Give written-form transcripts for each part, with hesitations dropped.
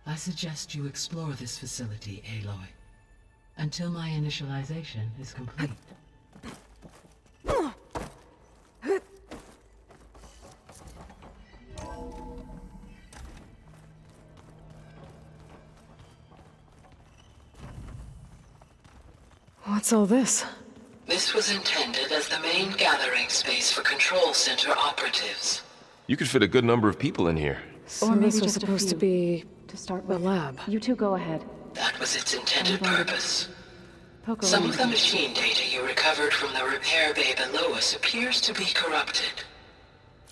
I suggest you explore this facility, Aloy, until my initialization is complete. What's all this? This was intended as the main gathering space for Control Center operatives. You could fit a good number of people in here. So Or maybe this was just a supposed to few, be to start the with. lab. You two go ahead. That was its intended purpose. Poke Some around of the a bit. machine data you recovered from the repair bay below us appears to be corrupted.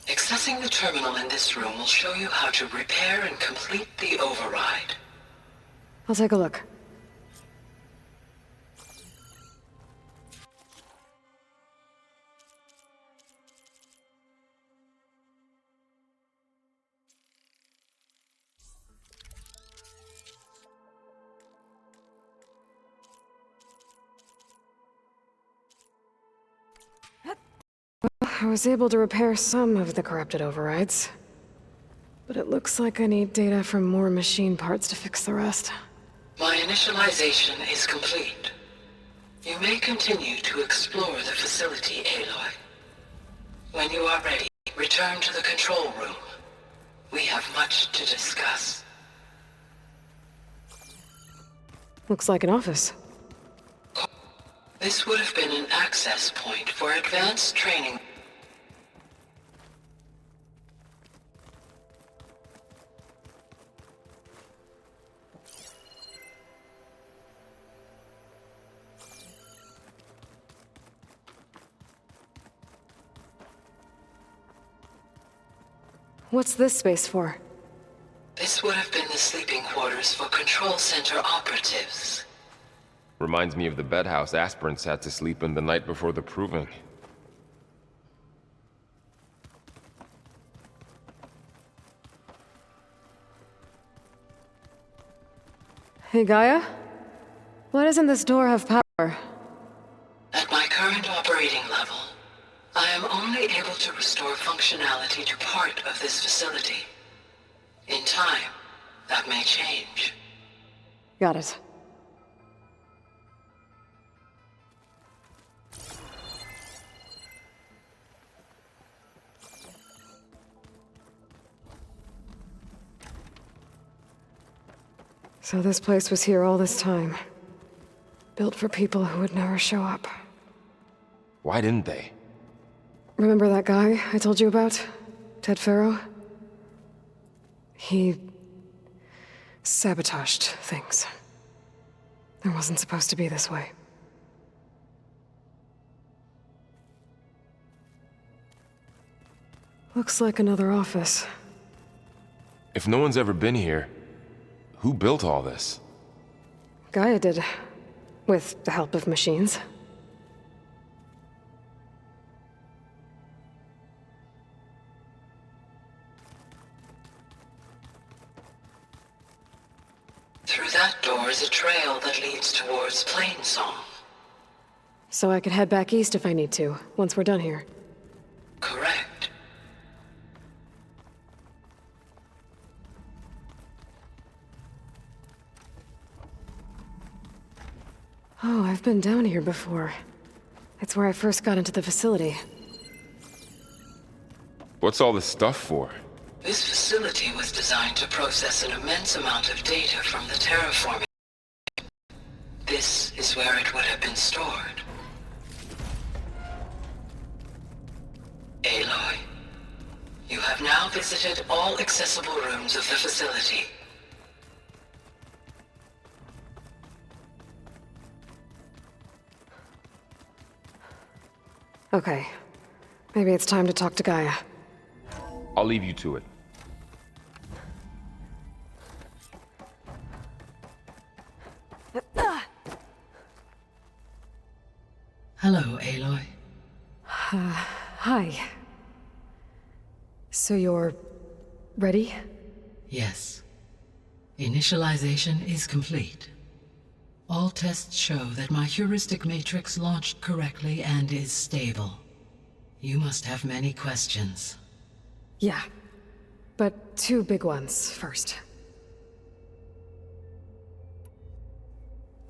Accessing the terminal in this room will show you how to repair and complete the override. I'll take a look. I was able to repair some of the corrupted overrides. But it looks like I need data from more machine parts to fix the rest. My initialization is complete. You may continue to explore the facility, Aloy. When you are ready, return to the control room. We have much to discuss. Looks like an office. This would have been an access point for advanced training. What's this space for? This would have been the sleeping quarters for Control Center operatives. Reminds me of the bedhouse aspirants had to sleep in the night before the proving. Hey, Gaia? Why doesn't this door have power? At my current operating level, I am only able to restore functionality to part of this facility. In time, that may change. Got it. So this place was here all this time. Built for people who would never show up. Why didn't they? Remember that guy I told you about? Ted Farrow? He sabotaged things. It wasn't supposed to be this way. Looks like another office. If no one's ever been here, who built all this? Gaia did. With the help of machines. Through that door is a trail that leads towards Plainsong. So I could head back east if I need to, once we're done here. Correct. Oh, I've been down here before. It's where I first got into the facility. What's all this stuff for? This facility was designed to process an immense amount of data from the terraforming. This is where it would have been stored. Aloy, you have now visited all accessible rooms of the facility. Okay. Maybe it's time to talk to Gaia. I'll leave you to it. Hello, Aloy. Hi. So you're ready? Yes. Initialization is complete. All tests show that my heuristic matrix launched correctly and is stable. You must have many questions. Yeah. But two big ones first.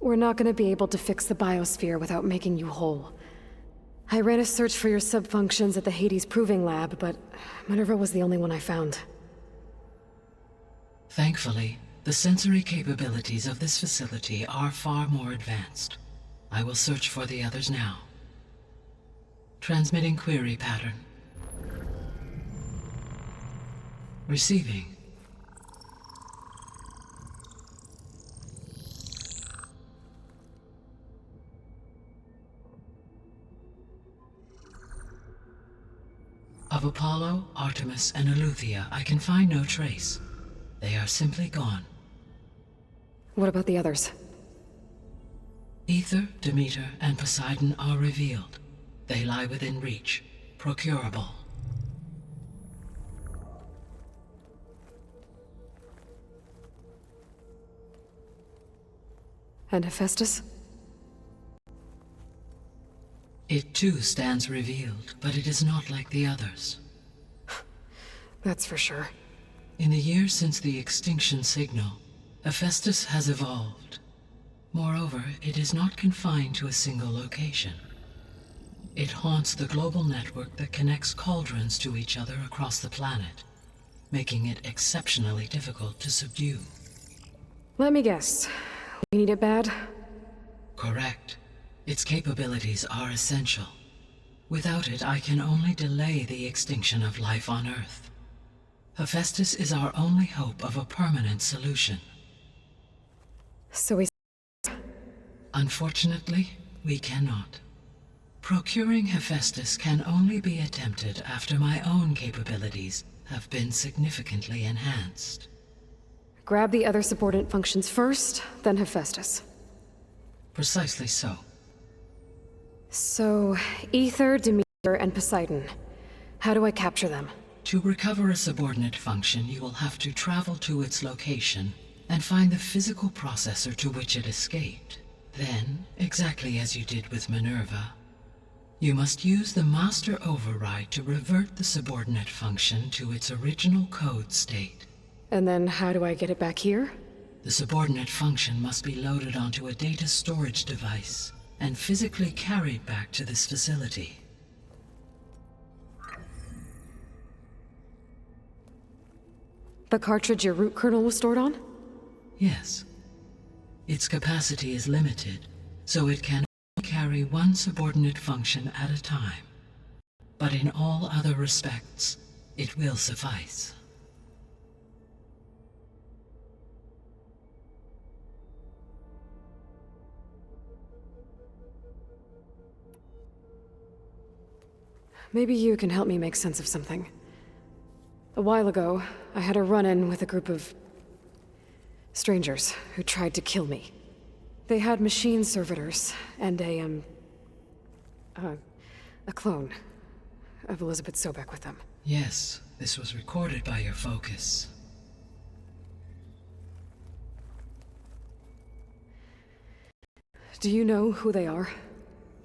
We're not gonna be able to fix the biosphere without making you whole. I ran a search for your subfunctions at the Hades Proving Lab, but Minerva was the only one I found. Thankfully, the sensory capabilities of this facility are far more advanced. I will search for the others now. Transmitting query pattern. Receiving. Of Apollo, Artemis, and Eleuthia, I can find no trace. They are simply gone. What about the others? Ether, Demeter, and Poseidon are revealed. They lie within reach, procurable. And Hephaestus? It too stands revealed, but it is not like the others. That's for sure. In the years since the extinction signal, Hephaestus has evolved. Moreover, it is not confined to a single location. It haunts the global network that connects cauldrons to each other across the planet, making it exceptionally difficult to subdue. Let me guess. We need it bad? Correct. Its capabilities are essential. Without it, I can only delay the extinction of life on Earth. Hephaestus is our only hope of a permanent solution. So we... Unfortunately, we cannot. Procuring Hephaestus can only be attempted after my own capabilities have been significantly enhanced. Grab the other subordinate functions first, then Hephaestus. Precisely so. So, Ether, Demeter, and Poseidon. How do I capture them? To recover a subordinate function, you will have to travel to its location and find the physical processor to which it escaped. Then, exactly as you did with Minerva, you must use the master override to revert the subordinate function to its original code state. And then how do I get it back here? The subordinate function must be loaded onto a data storage device and physically carried back to this facility. The cartridge your root kernel was stored on? Yes. Its capacity is limited, so it can only carry one subordinate function at a time. But in all other respects, it will suffice. Maybe you can help me make sense of something. A while ago, I had a run-in with a group of strangers who tried to kill me. They had machine servitors and a clone of Elizabeth Sobek with them. Yes, this was recorded by your focus. Do you know who they are?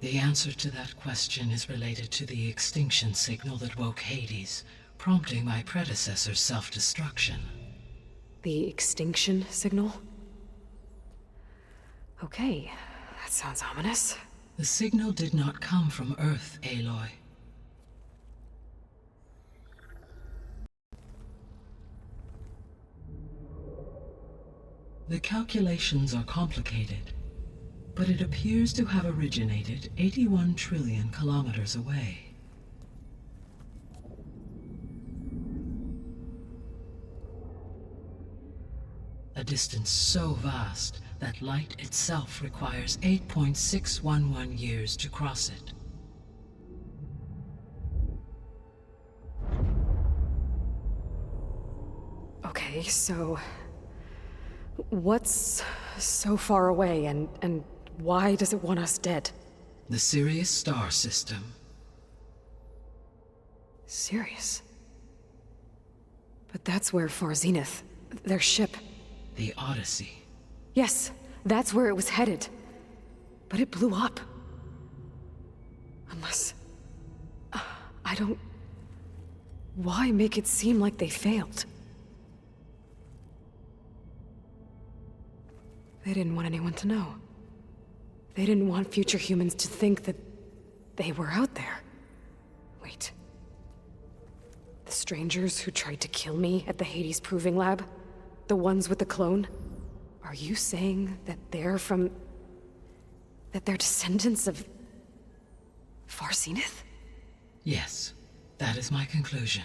The answer to that question is related to the extinction signal that woke Hades, prompting my predecessor's self-destruction. The extinction signal? Okay, that sounds ominous. The signal did not come from Earth, Aloy. The calculations are complicated, but it appears to have originated 81 trillion kilometers away. A distance so vast that light itself requires 8.611 years to cross it. Okay, so... what's so far away, and why does it want us dead? The Sirius star system. Sirius? But that's where Far Zenith, their ship... The Odyssey. Yes, that's where it was headed. But it blew up. Unless... I don't... Why make it seem like they failed? They didn't want anyone to know. They didn't want future humans to think that they were out there. Wait. The strangers who tried to kill me at the Hades Proving Lab? The ones with the clone? Are you saying that they're from... that they're descendants of... Farseneth? Yes, that is my conclusion.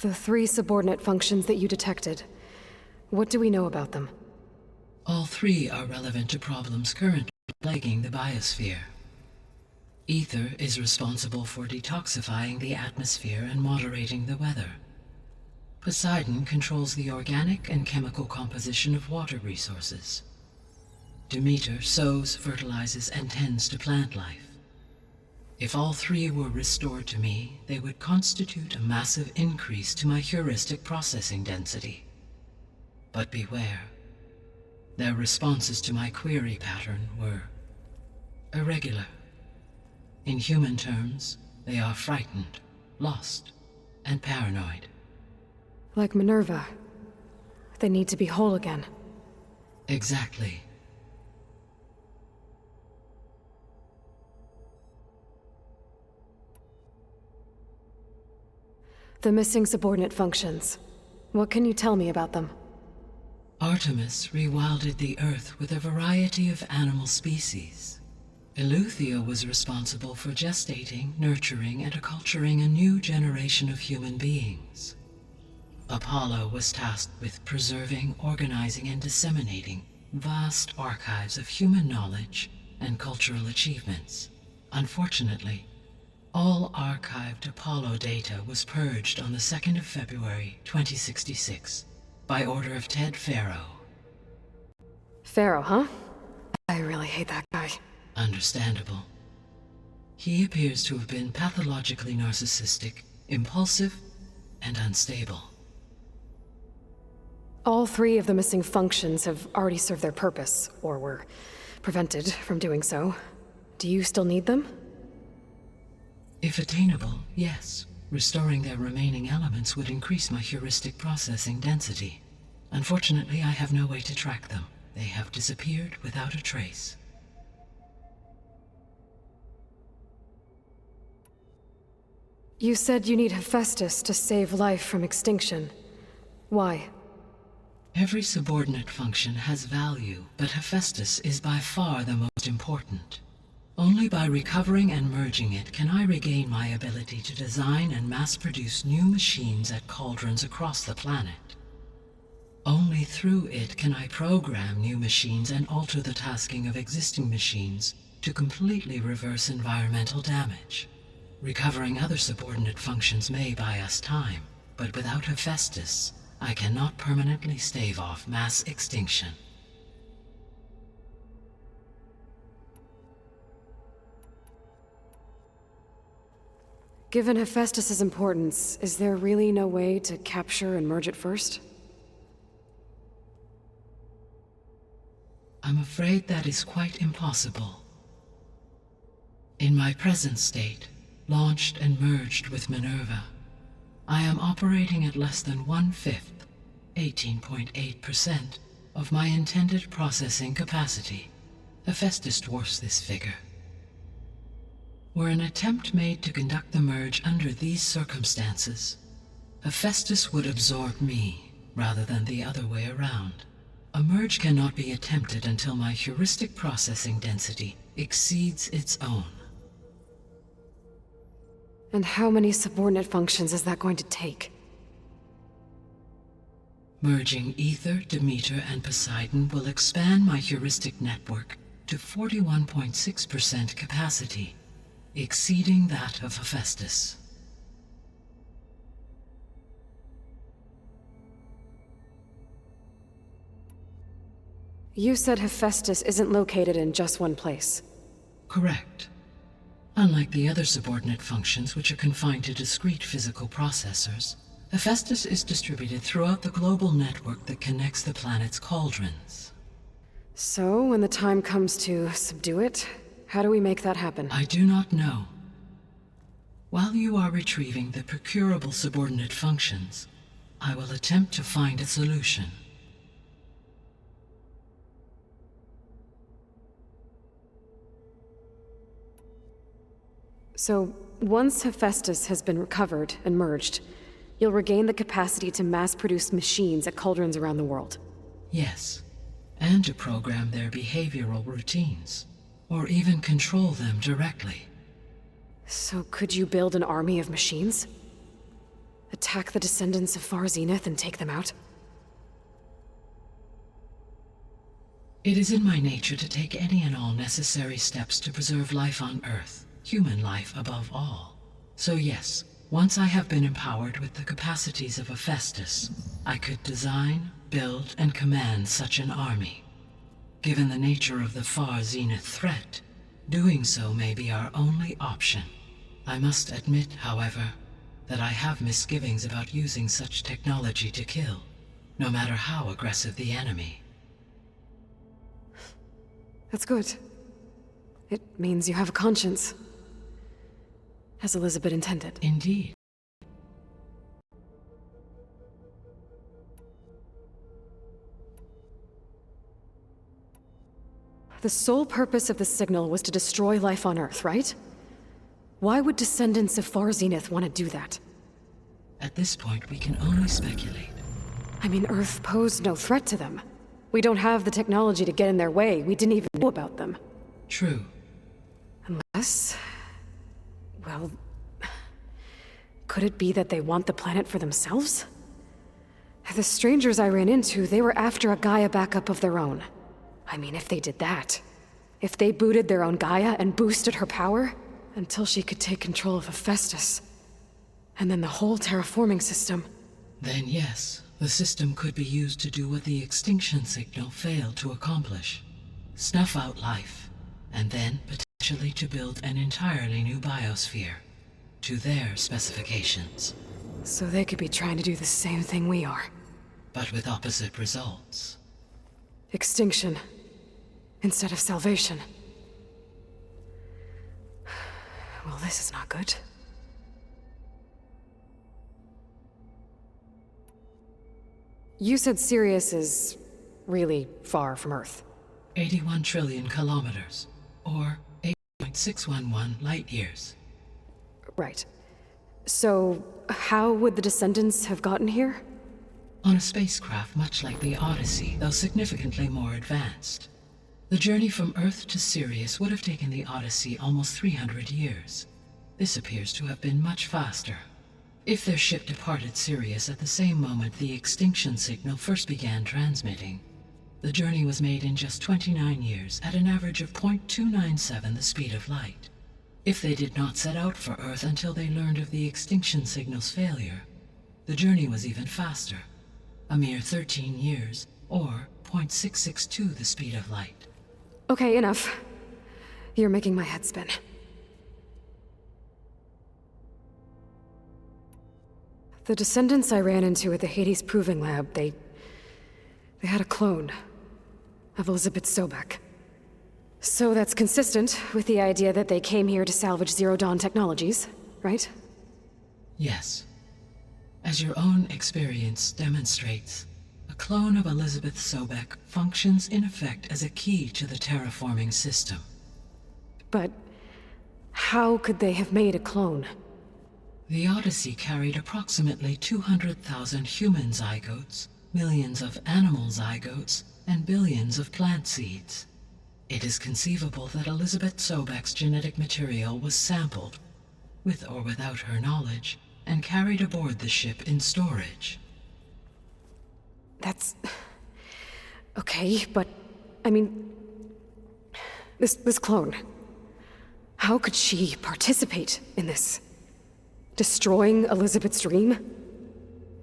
The 3 subordinate functions that you detected. What do we know about them? All 3 are relevant to problems currently plaguing the biosphere. Ether is responsible for detoxifying the atmosphere and moderating the weather. Poseidon controls the organic and chemical composition of water resources. Demeter sows, fertilizes, and tends to plant life. If all 3 were restored to me, they would constitute a massive increase to my heuristic processing density. But beware. Their responses to my query pattern were irregular. In human terms, they are frightened, lost, and paranoid. Like Minerva. They need to be whole again. Exactly. The missing subordinate functions. What can you tell me about them? Artemis rewilded the Earth with a variety of animal species. Eleuthia was responsible for gestating, nurturing, and acculturating a new generation of human beings. Apollo was tasked with preserving, organizing, and disseminating vast archives of human knowledge and cultural achievements. Unfortunately, all archived Apollo data was purged on the 2nd of February, 2066, by order of Ted Faro. Pharaoh, huh? I really hate that guy. Understandable. He appears to have been pathologically narcissistic, impulsive, and unstable. All 3 of the missing functions have already served their purpose, or were prevented from doing so. Do you still need them? If attainable, yes. Restoring their remaining elements would increase my heuristic processing density. Unfortunately, I have no way to track them. They have disappeared without a trace. You said you need Hephaestus to save life from extinction. Why? Every subordinate function has value, but Hephaestus is by far the most important. Only by recovering and merging it can I regain my ability to design and mass-produce new machines at cauldrons across the planet. Only through it can I program new machines and alter the tasking of existing machines to completely reverse environmental damage. Recovering other subordinate functions may buy us time, but without Hephaestus, I cannot permanently stave off mass extinction. Given Hephaestus's importance, is there really no way to capture and merge it first? I'm afraid that is quite impossible. In my present state, launched and merged with Minerva, I am operating at less than 1/5, 18.8%, of my intended processing capacity. Hephaestus dwarfs this figure. Were an attempt made to conduct the merge under these circumstances, Hephaestus would absorb me, rather than the other way around. A merge cannot be attempted until my heuristic processing density exceeds its own. And how many subordinate functions is that going to take? Merging Ether, Demeter, and Poseidon will expand my heuristic network to 41.6% capacity, exceeding that of Hephaestus. You said Hephaestus isn't located in just one place. Correct. Unlike the other subordinate functions, which are confined to discrete physical processors, Hephaestus is distributed throughout the global network that connects the planet's cauldrons. So, when the time comes to subdue it, how do we make that happen? I do not know. While you are retrieving the procurable subordinate functions, I will attempt to find a solution. So, once Hephaestus has been recovered and merged, you'll regain the capacity to mass-produce machines at cauldrons around the world. Yes, and to program their behavioral routines, or even control them directly. So could you build an army of machines? Attack the descendants of Far Zenith and take them out? It is in my nature to take any and all necessary steps to preserve life on Earth, human life above all. So yes, once I have been empowered with the capacities of Hephaestus, I could design, build, and command such an army. Given the nature of the Far Zenith threat, doing so may be our only option. I must admit, however, that I have misgivings about using such technology to kill, no matter how aggressive the enemy. That's good. It means you have a conscience. As Elizabeth intended. Indeed. The sole purpose of the signal was to destroy life on Earth, right? Why would descendants of Far Zenith want to do that? At this point, we can only speculate. I mean, Earth posed no threat to them. We don't have the technology to get in their way. We didn't even know about them. True. Unless... well... could it be that they want the planet for themselves? The strangers I ran into, they were after a Gaia backup of their own. I mean, if they did that... if they booted their own Gaia and boosted her power... until she could take control of Hephaestus. And then the whole terraforming system. Then yes, the system could be used to do what the extinction signal failed to accomplish. Snuff out life, and then potentially to build an entirely new biosphere, to their specifications. So they could be trying to do the same thing we are. But with opposite results. Extinction. Instead of salvation. Well, this is not good. You said Sirius is really far from Earth. 81 trillion kilometers, or 8.611 light years. Right. So, how would the descendants have gotten here? On a spacecraft much like the Odyssey, though significantly more advanced. The journey from Earth to Sirius would have taken the Odyssey almost 300 years. This appears to have been much faster. If their ship departed Sirius at the same moment the extinction signal first began transmitting, the journey was made in just 29 years at an average of 0.297 the speed of light. If they did not set out for Earth until they learned of the extinction signal's failure, the journey was even faster, a mere 13 years, or 0.662 the speed of light. Okay, enough. You're making my head spin. The descendants I ran into at the Hades Proving Lab, they had a clone of Elizabeth Sobek. So that's consistent with the idea that they came here to salvage Zero Dawn technologies, right? Yes. As your own experience demonstrates, a clone of Elizabeth Sobek functions in effect as a key to the terraforming system. But how could they have made a clone? The Odyssey carried approximately 200,000 human zygotes, millions of animal zygotes, and billions of plant seeds. It is conceivable that Elizabeth Sobek's genetic material was sampled, with or without her knowledge, and carried aboard the ship in storage. That's... okay, but... I mean... This clone... how could she participate in this? Destroying Elizabeth's dream?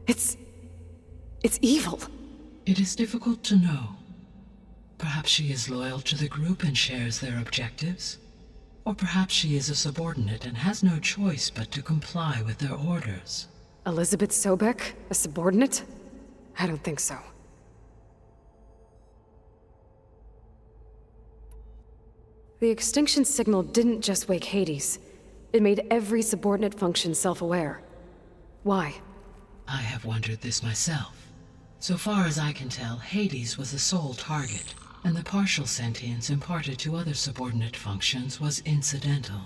It's evil. It is difficult to know. Perhaps she is loyal to the group and shares their objectives. Or perhaps she is a subordinate and has no choice but to comply with their orders. Elizabeth Sobek, a subordinate? I don't think so. The extinction signal didn't just wake Hades. It made every subordinate function self-aware. Why? I have wondered this myself. So far as I can tell, Hades was the sole target, and the partial sentience imparted to other subordinate functions was incidental.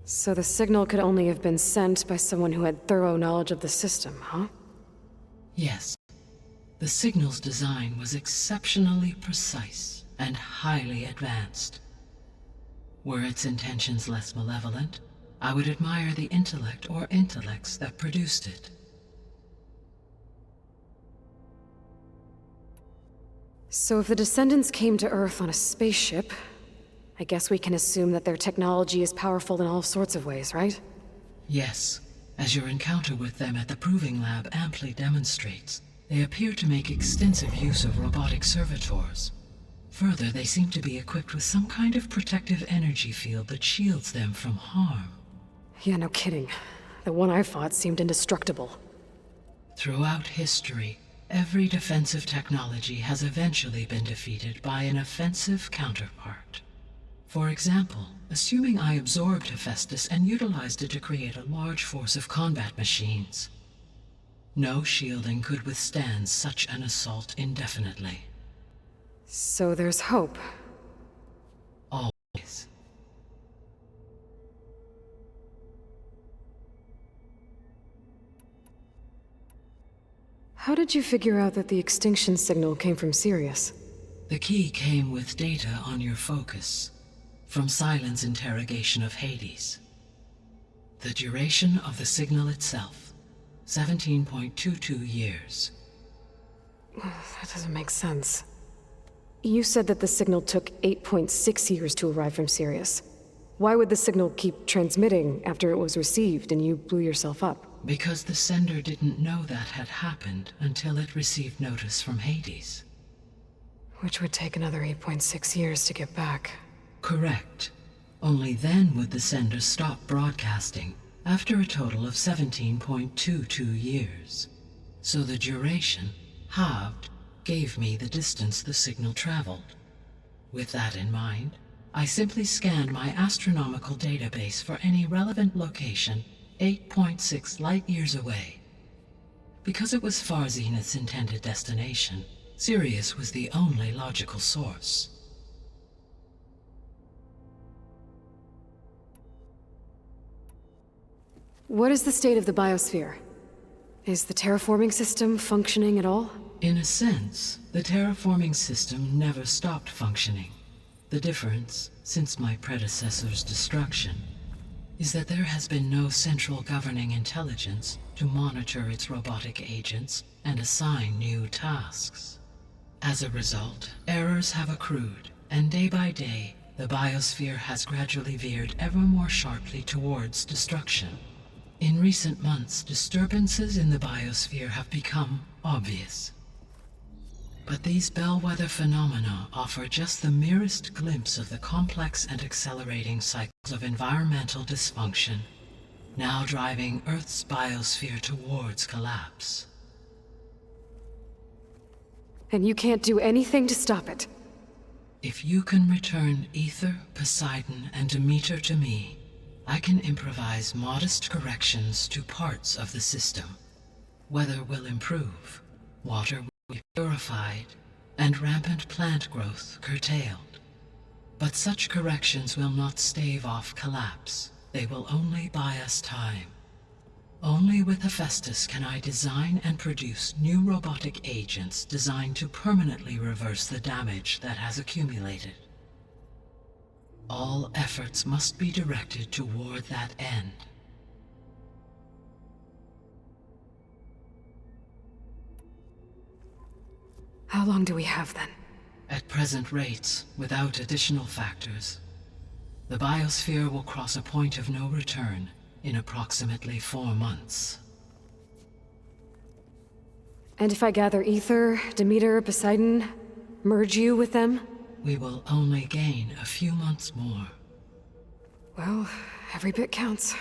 So the signal could only have been sent by someone who had thorough knowledge of the system, huh? Yes. The signal's design was exceptionally precise and highly advanced. Were its intentions less malevolent, I would admire the intellect or intellects that produced it. So if the descendants came to Earth on a spaceship, I guess we can assume that their technology is powerful in all sorts of ways, right? Yes, as your encounter with them at the Proving Lab amply demonstrates, they appear to make extensive use of robotic servitors. Further, they seem to be equipped with some kind of protective energy field that shields them from harm. Yeah, no kidding. The one I fought seemed indestructible. Throughout history, every defensive technology has eventually been defeated by an offensive counterpart. For example, assuming I absorbed Hephaestus and utilized it to create a large force of combat machines. No shielding could withstand such an assault indefinitely. So there's hope. Always. How did you figure out that the extinction signal came from Sirius? The key came with data on your focus, from Silent's interrogation of Hades. The duration of the signal itself, 17.22 years. That doesn't make sense. You said that the signal took 8.6 years to arrive from Sirius. Why would the signal keep transmitting after it was received and you blew yourself up? Because the sender didn't know that had happened until it received notice from Hades. Which would take another 8.6 years to get back. Correct. Only then would the sender stop broadcasting, after a total of 17.22 years. So the duration, halved, gave me the distance the signal traveled. With that in mind, I simply scanned my astronomical database for any relevant location 8.6 light-years away. Because it was far Zenith's intended destination, Sirius was the only logical source. What is the state of the biosphere? Is the terraforming system functioning at all? In a sense, the terraforming system never stopped functioning. The difference, since my predecessor's destruction, is that there has been no central governing intelligence to monitor its robotic agents and assign new tasks. As a result, errors have accrued, and day by day, the biosphere has gradually veered ever more sharply towards destruction. In recent months, disturbances in the biosphere have become obvious. But these bellwether phenomena offer just the merest glimpse of the complex and accelerating cycles of environmental dysfunction, now driving Earth's biosphere towards collapse. And you can't do anything to stop it? If you can return Ether, Poseidon, and Demeter to me, I can improvise modest corrections to parts of the system. Weather will improve, water will be purified, and rampant plant growth curtailed. But such corrections will not stave off collapse. They will only buy us time. Only with Hephaestus can I design and produce new robotic agents designed to permanently reverse the damage that has accumulated. All efforts must be directed toward that end. How long do we have then? At present rates, without additional factors, the biosphere will cross a point of no return in approximately 4 months. And if I gather Ether, Demeter, Poseidon, merge you with them? We will only gain a few months more. Well, every bit counts.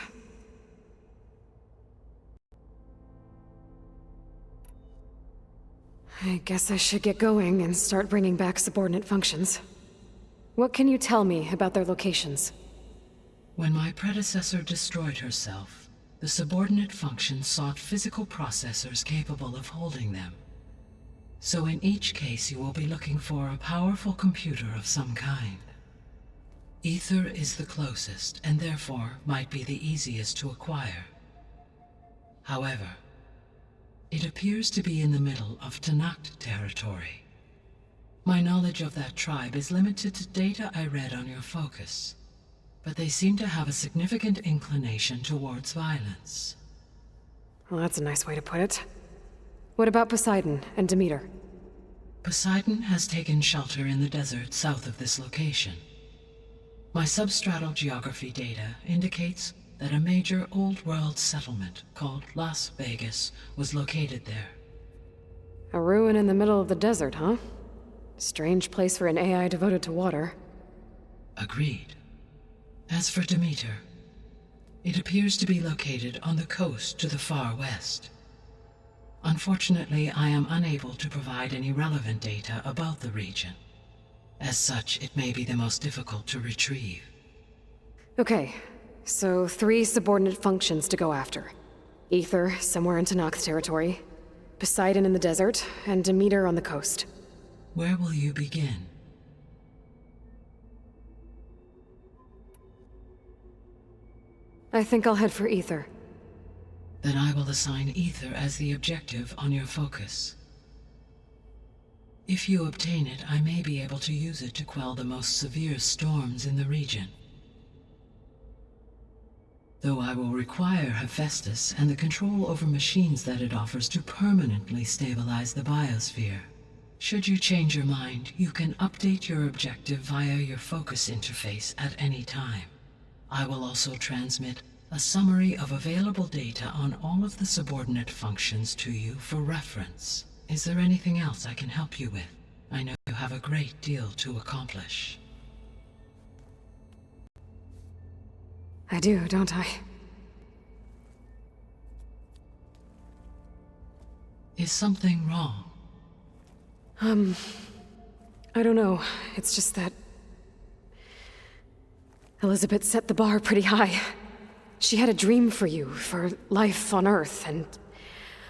I guess I should get going and start bringing back subordinate functions. What can you tell me about their locations? When my predecessor destroyed herself, the subordinate functions sought physical processors capable of holding them. So in each case you will be looking for a powerful computer of some kind. Ether is the closest, and therefore might be the easiest to acquire. However, it appears to be in the middle of Tanakh territory. My knowledge of that tribe is limited to data I read on your focus, but they seem to have a significant inclination towards violence. Well, that's a nice way to put it. What about Poseidon and Demeter? Poseidon has taken shelter in the desert south of this location. My substratal geography data indicates that a major old-world settlement called Las Vegas was located there. A ruin in the middle of the desert, huh? Strange place for an AI devoted to water. Agreed. As for Demeter, it appears to be located on the coast to the far west. Unfortunately, I am unable to provide any relevant data about the region. As such, it may be the most difficult to retrieve. Okay, so 3 subordinate functions to go after. Ether, somewhere in Tanakh territory, Poseidon in the desert, and Demeter on the coast. Where will you begin? I think I'll head for Ether. Then I will assign Ether as the objective on your focus. If you obtain it, I may be able to use it to quell the most severe storms in the region. Though I will require Hephaestus and the control over machines that it offers to permanently stabilize the biosphere. Should you change your mind, you can update your objective via your focus interface at any time. I will also transmit a summary of available data on all of the subordinate functions to you for reference. Is there anything else I can help you with? I know you have a great deal to accomplish. I do, don't I? Is something wrong? I don't know. It's just that Elizabeth set the bar pretty high. She had a dream for you, for life on Earth, and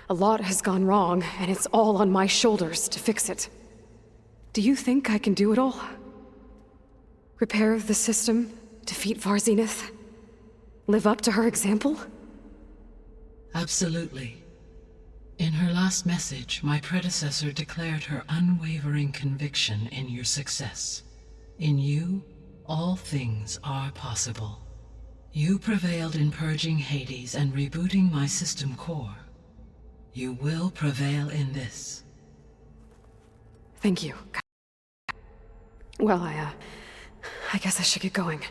a lot has gone wrong, and it's all on my shoulders to fix it. Do you think I can do it all? Repair the system, defeat Varzenith, live up to her example? Absolutely. In her last message, my predecessor declared her unwavering conviction in your success. In you, all things are possible. You prevailed in purging Hades and rebooting my system core. You will prevail in this. Thank you. Well, I guess I should get going.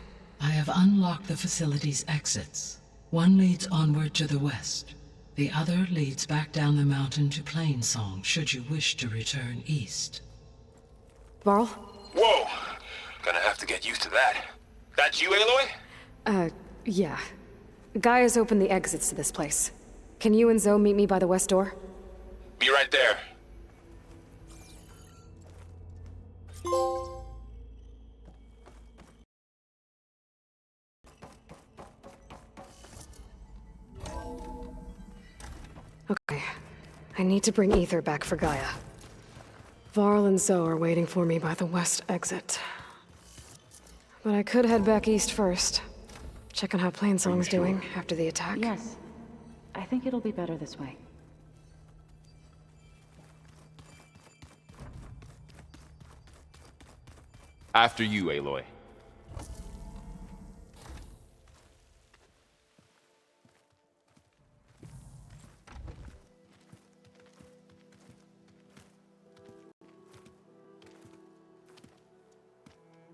I have unlocked the facility's exits. One leads onward to the west. The other leads back down the mountain to Plainsong, should you wish to return east. Varl? Whoa! Gonna have to get used to that. That's you, Aloy? Yeah. Gaia's opened the exits to this place. Can you and Zoe meet me by the west door? Be right there. Okay. I need to bring Ether back for Gaia. Varl and Zoe are waiting for me by the west exit. But I could head back east first. Check on how Plainsong's doing after the attack. Yes. I think it'll be better this way. After you, Aloy.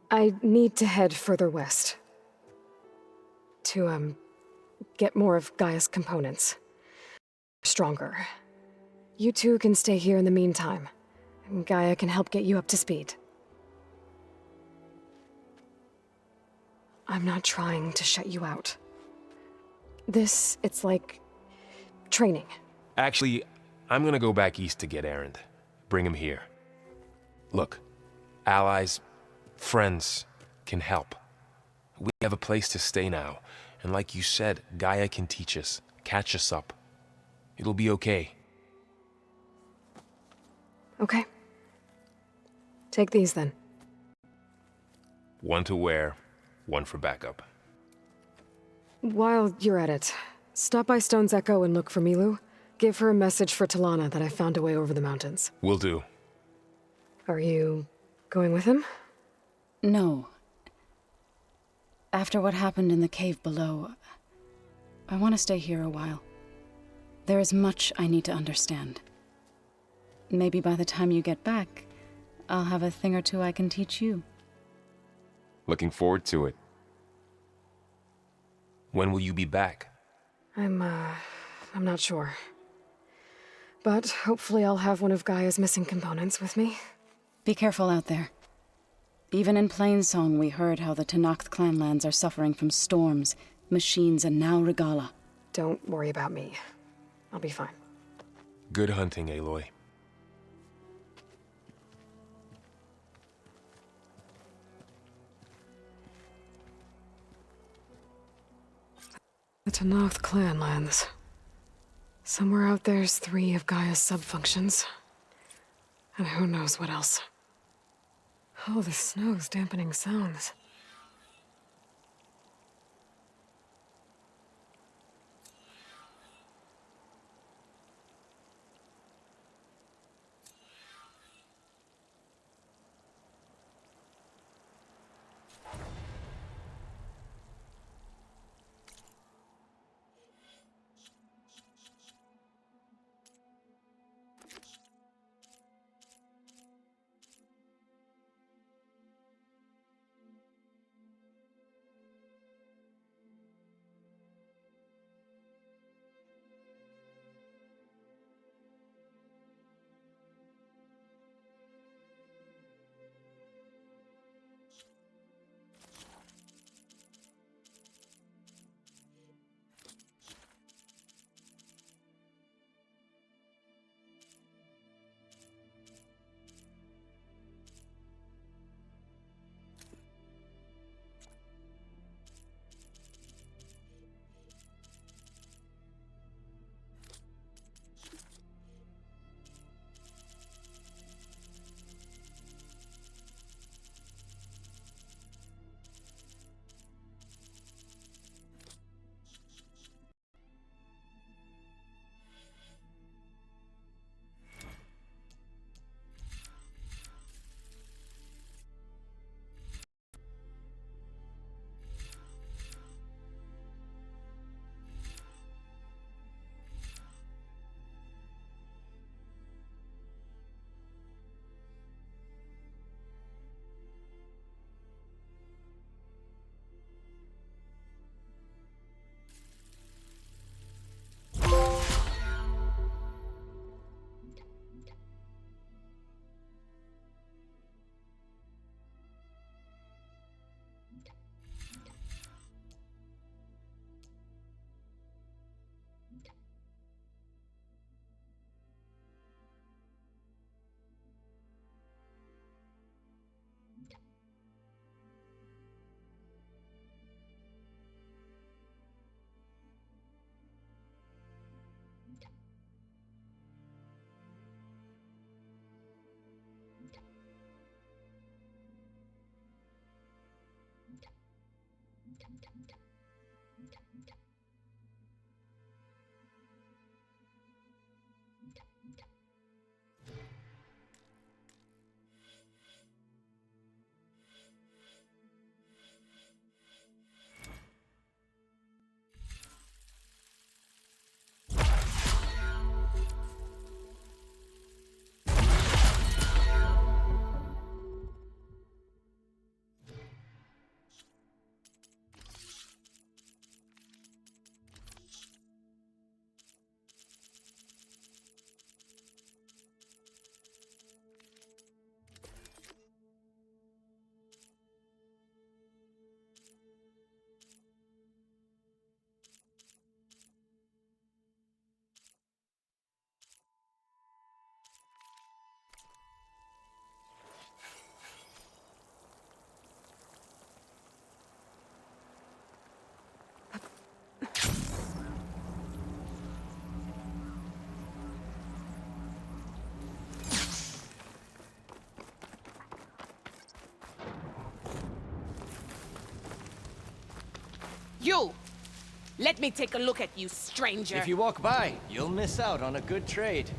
I need to head further west. To, get more of Gaia's components. Stronger. You two can stay here in the meantime, and Gaia can help get you up to speed. I'm not trying to shut you out. It's like training. Actually, I'm gonna go back east to get Erend. Bring him here. Look, allies, friends, can help. We have a place to stay now, and like you said, Gaia can teach us, catch us up. It'll be okay. Okay. Take these then. One to wear, one for backup. While you're at it, stop by Stone's Echo and look for Milu. Give her a message for Talana that I found a way over the mountains. Will do. Are you going with him? No. After what happened in the cave below, I want to stay here a while. There is much I need to understand. Maybe by the time you get back, I'll have a thing or two I can teach you. Looking forward to it. When will you be back? I'm not sure. But hopefully I'll have one of Gaia's missing components with me. Be careful out there. Even in Plainsong, we heard how the Tenakth clanlands are suffering from storms, machines, and now Regala. Don't worry about me. I'll be fine. Good hunting, Aloy. The Tenakth clanlands. Somewhere out there's 3 of Gaia's subfunctions. And who knows what else. Oh, the snow's dampening sounds. You! Let me take a look at you, stranger. If you walk by, you'll miss out on a good trade.